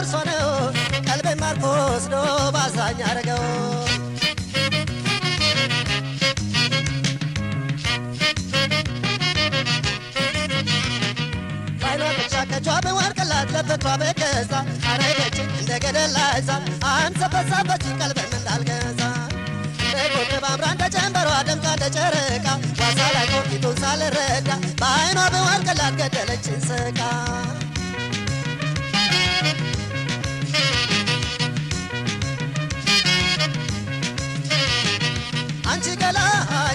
ጥርሷ ነው ቀልቤን ማርኮ ወስዶ ባዛኝ አረገው ከጇ በወርቅላት ለፍቅሯ በገዛ አረገችኝ እንደ ገደል ላይ ዛፍ አንሰፈሰፈችኝ ቀልቤን እንዳልገዛ እንደ ኮከብ አምራ እንደ ጀንበሯ ደምቃ እንደ ጨረቃ ዋሳ ላይ ኮፊቱን ሳልረዳ በዓይኗ በወርቅላት ገደለችኝ ስቃ አንቺ ገላ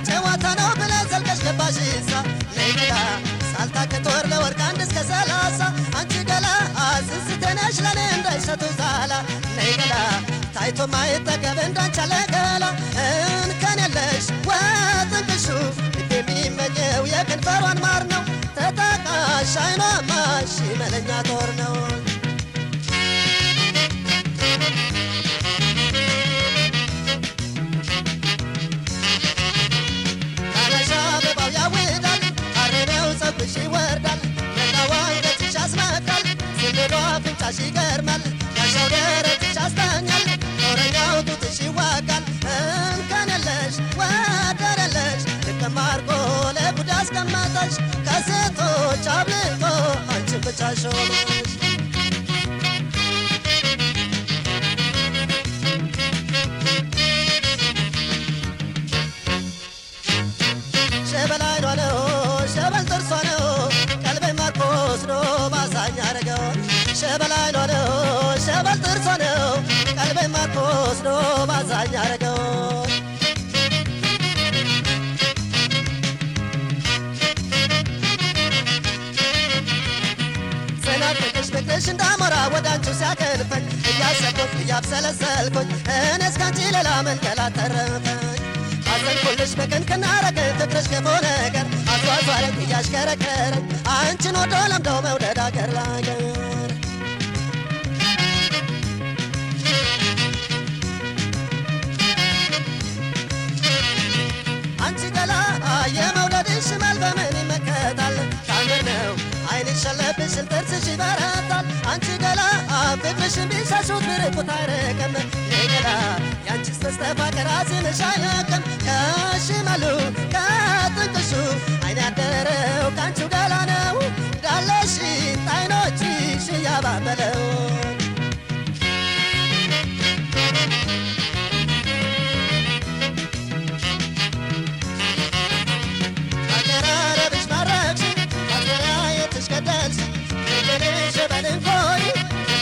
ጨዋታ ነው ብለሽ ዘልቀሽ ገባሽ እዛ ነይ ገላ ሳልታክት ወር ለወርቅ አንድ እስከ 30 አንቺ ገላ ስስተነሽ ለኔ እንዳይሰጡ ዛላ ነይ ገላ ታይቶ ማይጠገብ እንዳንቺ ያለ ገላ እንከን የለሽ ወጥንቅሹ ልብ የሚመኘው የከንፈሯን ማር ነው ተጠቃሽ አይኗ ማሽ መለኛ ጦር ነው ፀጉርሽ ይወርዳል ነጣዋ አንገትሽ ያስመካል ስንዷ አፍንጫሽ ይገርማል ጋሻው ደረትሽ ያስተኛል ጦረኛው ጡትሽ ይዋጋል እንከን የለሽ ወደር የለሽ ልቅም አድርጎ ለጉድ አስቀመጠሽ ከሴቶች አብልጦ አንቺን ብቻ ሾመሽ ሸበል አይኗ ነው ሸበል ጥርሷ ነው ቀልቤን ማርኮ ወስዶ ባዛኝ አረገው ሸበል አይኗ ነው ሸበል ጥርሷ ነው ቀልቤን ማርኮ ወስዶ ባዛኝ አረገው ጽናትሽ ፍቅርሽ እንዳሞራ ወደ አንቺው ሲያከንፈኝ እያሰብኩት እያብሰለሰልኩኝ እኔስ ካንቺ ሌላ ምን ገላት ተረፈኝ አዘንኩልሽ በቅንቅና ረገኝ ፍቅርሽ ክፉ ነገር አዟዟረኝ እያሽከረከረኝ አንቺን ወዶ ለምደው መውደድ አገር ላገር አንቺ ገላ የመውደድሽ ሽመል በምን ይመከታል ታምር ነው ዓይንሽ ሸለብሽን ጥርስሽ ይበረታል አንቺ ገላ ፍቅርሽን ቢሸሹት ብርቁት አይርቅም ነይ ገላ ያንቺስ መስተፋቅር አዚምሽ አይለቅም ከሽመሉ ከጥንቅሹ ዓይን ያደረው ካንቺው ገላ ነው እንዳለሽ ጣይኖችሽ እያባበለው አቀራረብሽ ማረክሽ ማገናኘትሽ ገደልሽ ፍቅርሽ በልንኮይ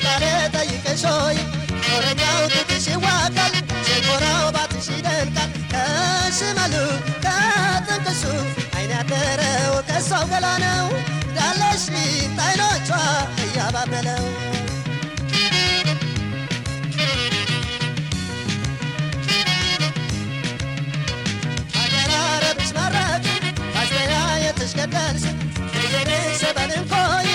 ቃሌ ጠይቀሽ ሆይ ጦረኛው ጡትሽ ይዋጋል ሸንኮራው ባትሽ ይደንቃል ከሽመሉ ከጥንቅሹ ዓይን ያደረው ከሷው ገላ ነው እንዳለሽ ጣይኖቿ እያባበለው አቀራረብሽ ማራኪ ማስተያየትሽ ገደልሽ ፍቅርሽ በልንኮይ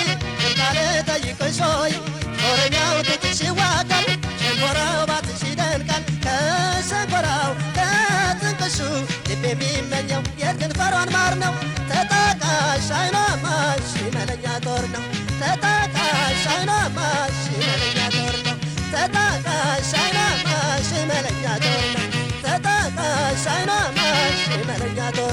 ቃሌ ጠይቀሽ ሆይ ጦረኛው ጡትሽ ይዋጋል ሸንኮራው ባትሽ ይደንቃል ከሸንኮራው ከጥንቅሹ ልብ የሚመኘው የከንፈሯን ማር ነው ተጠቃሽ አይኗ ማሽ መለኛ ጦር ነው ተጠቃሽ አይኗ ማሽ መለኛ ጦር ነው ተጠቃሽ አይኗ ማሽ መለኛ ጦር ነው ተጠቃሽ አይኗ ማሽ መለኛ ጦር